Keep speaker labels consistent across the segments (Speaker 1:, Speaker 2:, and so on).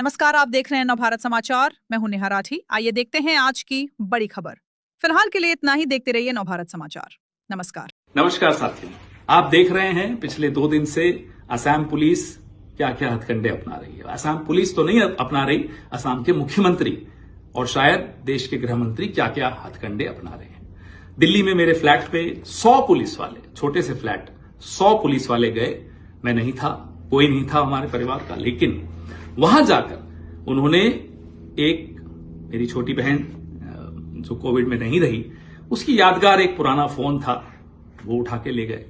Speaker 1: नमस्कार, आप देख रहे हैं नवभारत समाचार। मैं हूं नेहा राठी। आइए देखते हैं आज की बड़ी खबर। फिलहाल के लिए इतना ही। देखते रहिए नवभारत समाचार। नमस्कार।
Speaker 2: नमस्कार साथियों, आप देख रहे हैं पिछले 2 दिन से असम पुलिस क्या क्या हथकंडे अपना रही है। असम पुलिस तो नहीं अपना रही, असम के मुख्यमंत्री और शायद देश के गृह मंत्री क्या क्या हथकंडे अपना रहे हैं। दिल्ली में मेरे फ्लैट पे 100 पुलिस वाले, छोटे से फ्लैट, 100 पुलिस वाले गए। मैं नहीं था, कोई नहीं था हमारे परिवार का, लेकिन वहां जाकर उन्होंने मेरी छोटी बहन जो कोविड में नहीं रही, उसकी यादगार एक पुराना फोन था, वो उठा के ले गए।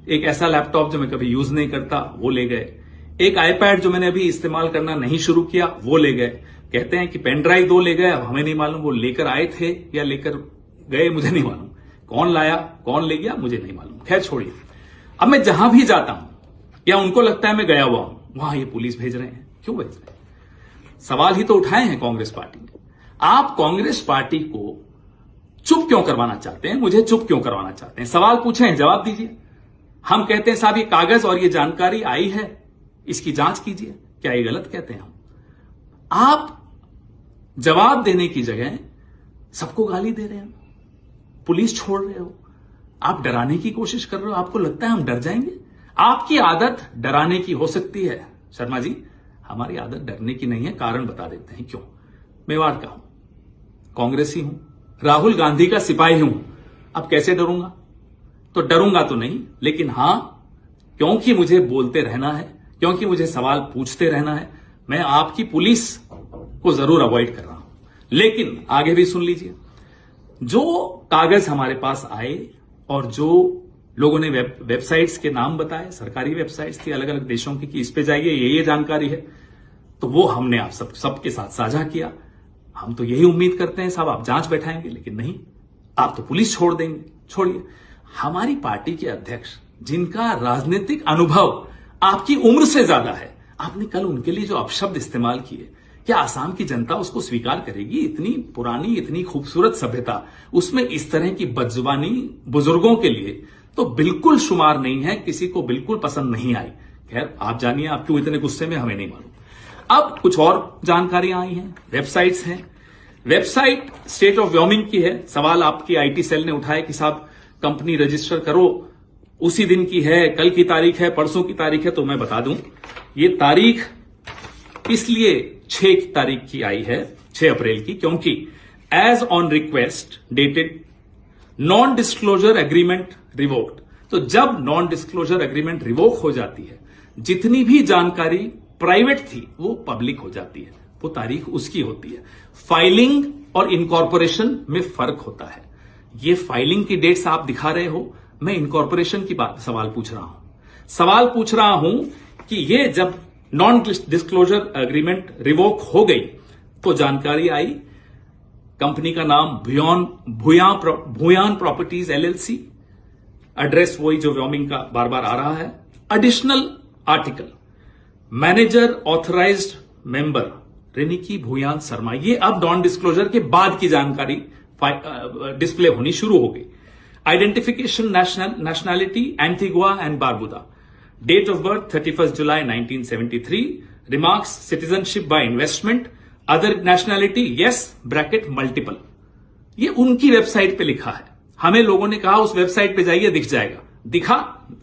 Speaker 2: एक ऐसा लैपटॉप जो मैं कभी यूज नहीं करता, वो ले गए। एक आईपैड जो मैंने अभी इस्तेमाल करना नहीं शुरू किया, वो ले गए। कहते हैं कि पेन ड्राइव 2 ले गए। अब हमें नहीं मालूम वो लेकर आए थे या लेकर गए, मुझे नहीं मालूम। कौन लाया, कौन ले गया, मुझे नहीं मालूम। खैर छोड़िए। अब मैं जहां भी जाता हूं या उनको लगता है मैं गया हुआ हूं, वहां ये पुलिस भेज रहे हैं। क्यों भेज रहे हैं? सवाल ही तो उठाए हैं कांग्रेस पार्टी ने। आप कांग्रेस पार्टी को चुप क्यों करवाना चाहते हैं? मुझे चुप क्यों करवाना चाहते हैं? सवाल पूछे हैं, जवाब दीजिए। हम कहते हैं साहब ये कागज और ये जानकारी आई है, इसकी जांच कीजिए। क्या ये गलत कहते हैं हम? आप जवाब देने की जगह सबको गाली दे रहे हैं, पुलिस छोड़ रहे हो, आप डराने की कोशिश कर रहे हो। आपको लगता है हम डर जाएंगे? आपकी आदत डराने की हो सकती है शर्मा जी, हमारी आदत डरने की नहीं है। कारण बता देते हैं क्यों। मेवाड़ का हूं, कांग्रेसी हूं, राहुल गांधी का सिपाही हूं। अब कैसे डरूंगा? तो डरूंगा तो नहीं, लेकिन हां, क्योंकि मुझे बोलते रहना है, क्योंकि मुझे सवाल पूछते रहना है, मैं आपकी पुलिस को जरूर अवॉइड कर रहा हूं। लेकिन आगे भी सुन लीजिए। जो कागज हमारे पास आए और जो लोगों ने वेबसाइट्स के नाम बताए, सरकारी वेबसाइट्स थी अलग अलग देशों की, कि इस पे जाइए, ये जानकारी है, तो वो हमने आप सबके साथ साझा किया। हम तो यही उम्मीद करते हैं साहब आप जांच बैठाएंगे, लेकिन नहीं, आप तो पुलिस छोड़ देंगे। छोड़िए, हमारी पार्टी के अध्यक्ष जिनका राजनीतिक अनुभव आपकी उम्र से ज्यादा है, आपने कल उनके लिए जो अपशब्द इस्तेमाल किए, क्या आसाम की जनता उसको स्वीकार करेगी? इतनी पुरानी, इतनी खूबसूरत सभ्यता, उसमें इस तरह की बदजुबानी बुजुर्गों के लिए तो बिल्कुल शुमार नहीं है, किसी को बिल्कुल पसंद नहीं आई। खैर आप जानिए, आप क्यों इतने गुस्से में, हमें नहीं मालूम। अब कुछ और जानकारियां आई हैं, वेबसाइट्स हैं। वेबसाइट स्टेट ऑफ व्योमिंग की है। सवाल आपकी आईटी सेल ने उठाया कि साहब कंपनी रजिस्टर करो, उसी दिन की है, कल की तारीख है, परसों की तारीख है। तो मैं बता दूं, ये तारीख इसलिए 6 तारीख की आई है, 6 अप्रैल की, क्योंकि as on request dated non disclosure agreement revoked. तो जब नॉन डिस्क्लोजर एग्रीमेंट रिवोक हो जाती है, जितनी भी जानकारी प्राइवेट थी वो पब्लिक हो जाती है, वो तारीख उसकी होती है। फाइलिंग और इनकॉर्पोरेशन में फर्क होता है। ये फाइलिंग की डेट्स आप दिखा रहे हो, मैं इनकॉर्पोरेशन की बात सवाल पूछ रहा हूं। सवाल पूछ रहा हूं कि ये जब नॉन डिस्क्लोजर एग्रीमेंट रिवोक हो गई तो जानकारी आई, कंपनी का नाम भूयान प्रॉपर्टीज एलएलसी, एड्रेस वही जो व्योमिंग का बार बार आ रहा है। Additional article, manager authorised member Riniki Bhuyan Sharma. ये अब नॉन डिस्क्लोजर के बाद की जानकारी डिस्प्ले होनी शुरू हो गई। Identification nationality Antigua and Barbuda, date of birth 31 July 1973, remarks citizenship by investment, other nationality yes bracket multiple. ये उनकी वेबसाइट पे लिखा है। हमें लोगों ने कहा उस वेबसाइट पे जाइए, दिख जाएगा। दिखा,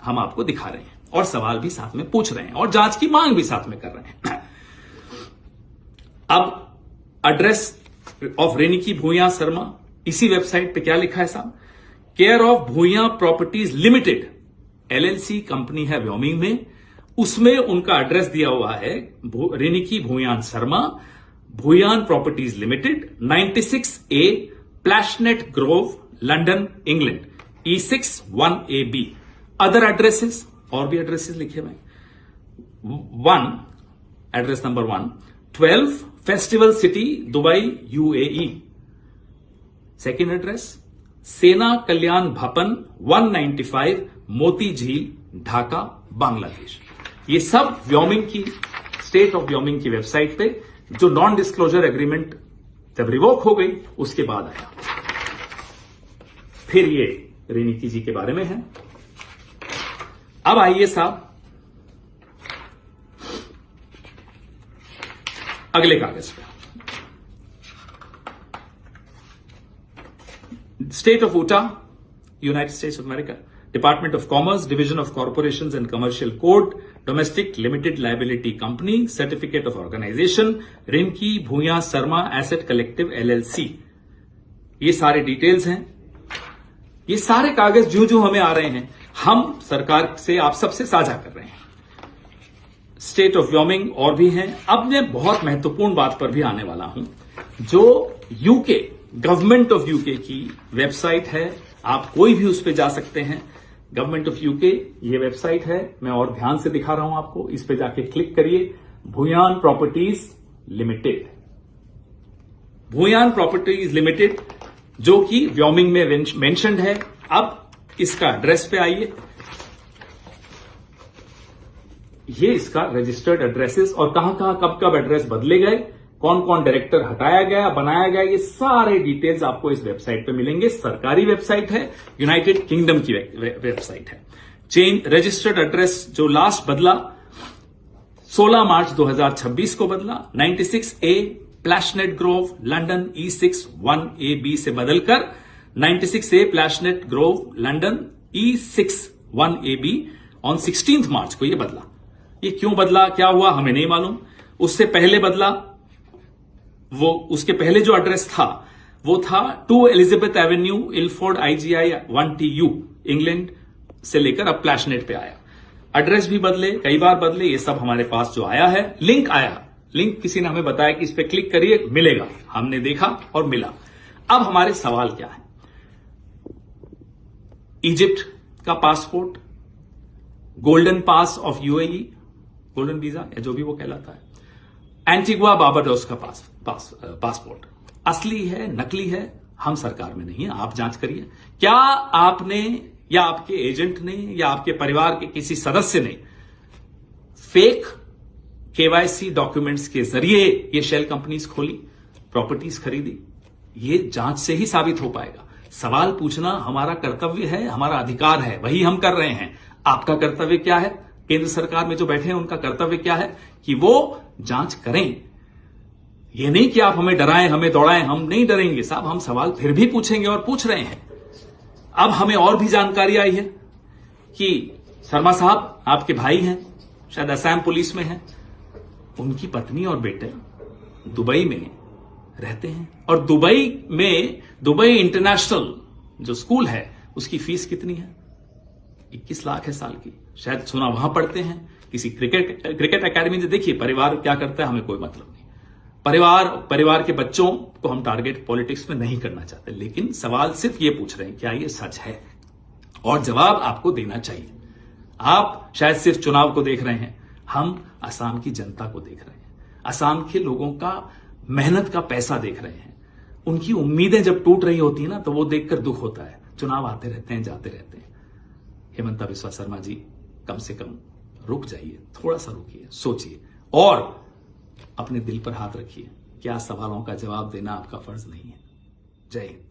Speaker 2: हम आपको दिखा रहे हैं और सवाल भी साथ में पूछ रहे हैं और जांच की मांग भी साथ में कर रहे हैं। अब एड्रेस ऑफ रेनिकी भूया शर्मा, इसी वेबसाइट पे क्या लिखा है साहब? Care of Bhuyan properties limited LLC company है व्योमिंग में, उसमें उनका एड्रेस दिया हुआ है Riniki Bhuyan Sharma, Bhuyan properties limited, 96A Plashet Grove, London, England, E6 1AB। Other addresses, और भी एड्रेसेस लिखे हुए। 1 address number 1 12 festival city Dubai UAE। Second address Sena Kalyan भवन 195 मोती झील ढाका बांग्लादेश। ये सब व्योमिंग की, स्टेट ऑफ व्योमिंग की वेबसाइट पे, जो नॉन डिस्क्लोजर एग्रीमेंट जब रिवोक हो गई उसके बाद आया। फिर ये रेनिकी जी के बारे में है। अब आइए साहब, अगले कागज पे state of Utah, United States of America, department of commerce, division of corporations and commercial code, domestic limited liability company, certificate of organization, Rinki Bhuya Sharma asset collective LLC. ये सारे डिटेल्स हैं। ये सारे कागज जो जो हमें आ रहे हैं, हम सरकार से, आप सबसे साझा कर रहे हैं। स्टेट ऑफ व्योमिंग और भी हैं। अब मैं बहुत महत्वपूर्ण बात पर भी आने वाला हूं, जो यूके, गवर्नमेंट ऑफ यूके की वेबसाइट है। आप कोई भी उस पर जा सकते हैं। गवर्नमेंट ऑफ यूके ये वेबसाइट है। मैं और ध्यान से दिखा रहा हूं आपको। इस पे जाके क्लिक करिए। Bhuyan properties limited, Bhuyan properties limited, जो कि व्योमिंग में मेंशन्ड है। अब इसका एड्रेस पे आइए। ये इसका रजिस्टर्ड एड्रेसेस और कहां कहां कब कब एड्रेस बदले गए, कौन कौन डायरेक्टर हटाया गया, बनाया गया, ये सारे डिटेल्स आपको इस वेबसाइट पे मिलेंगे। सरकारी वेबसाइट है, यूनाइटेड किंगडम की वेबसाइट है। चेंज रजिस्टर्ड एड्रेस जो लास्ट बदला 16 मार्च 2026 को बदला, 96A Plashet Grove London E6 1AB से बदलकर 96A Plashet Grove London E6 1AB on 16 March को यह बदला। ये क्यों बदला, क्या हुआ, हमें नहीं मालूम। उससे पहले बदला, वो उसके पहले जो एड्रेस था वो था 2 Elizabeth Avenue Ilford IGI 1TU England से लेकर अब प्लैशनेट पे आया। एड्रेस भी बदले, कई बार बदले। ये सब हमारे पास जो आया है, लिंक आया, लिंक किसी ने हमें बताया कि इस पे क्लिक करिए, मिलेगा। हमने देखा और मिला। अब हमारे सवाल क्या है? इजिप्ट का passport, Golden Pass of UAE, golden visa या जो भी वो कहलाता है, एंटीगुआ बारबाडोस का पासपोर्ट असली है, नकली है, हम सरकार में नहीं है, आप जांच करिए। क्या आपने या आपके एजेंट ने या आपके परिवार के किसी सदस्य ने फेक KYC डॉक्यूमेंट्स के जरिए ये शेल कंपनीज खोली, प्रॉपर्टीज खरीदी? ये जांच से ही साबित हो पाएगा। सवाल पूछना हमारा कर्तव्य है, हमारा अधिकार है, वही हम कर रहे हैं। आपका कर्तव्य क्या है? केंद्र सरकार में जो बैठे हैं उनका कर्तव्य क्या है कि वो जांच करें। ये नहीं कि आप हमें डराएं, हमें दौड़ाएं। हम नहीं डरेंगे साहब, हम सवाल फिर भी पूछेंगे और पूछ रहे हैं। अब हमें और भी जानकारी आई है कि शर्मा साहब आपके भाई हैं, शायद असम पुलिस में हैं, उनकी पत्नी और बेटे दुबई में रहते हैं। और दुबई इंटरनेशनल जो स्कूल है उसकी फीस कितनी है? 21 लाख है साल की। शायद सुना वहां पढ़ते हैं किसी क्रिकेट एकेडमी में। देखिए परिवार क्या करता है हमें कोई मतलब नहीं। परिवार के बच्चों को हम टारगेट पॉलिटिक्स में नहीं करना चाहते, लेकिन सवाल सिर्फ ये पूछ रहे हैं क्या ये सच है, और जवाब आपको देना चाहिए। आप शायद सिर्फ चुनाव को देख रहे हैं, हम असम की जनता को देख रहे हैं, असम के लोगों का मेहनत का पैसा देख रहे हैं। उनकी उम्मीदें जब टूट रही होती है ना, तो वो देखकर दुख होता है। चुनाव आते रहते हैं, जाते रहते हैं। हेमंता बिस्वा शर्मा जी, कम से कम रुक जाइए, थोड़ा सा रुकिए, सोचिए और अपने दिल पर हाथ रखिए। क्या सवालों का जवाब देना आपका फर्ज नहीं है? जय हिंद।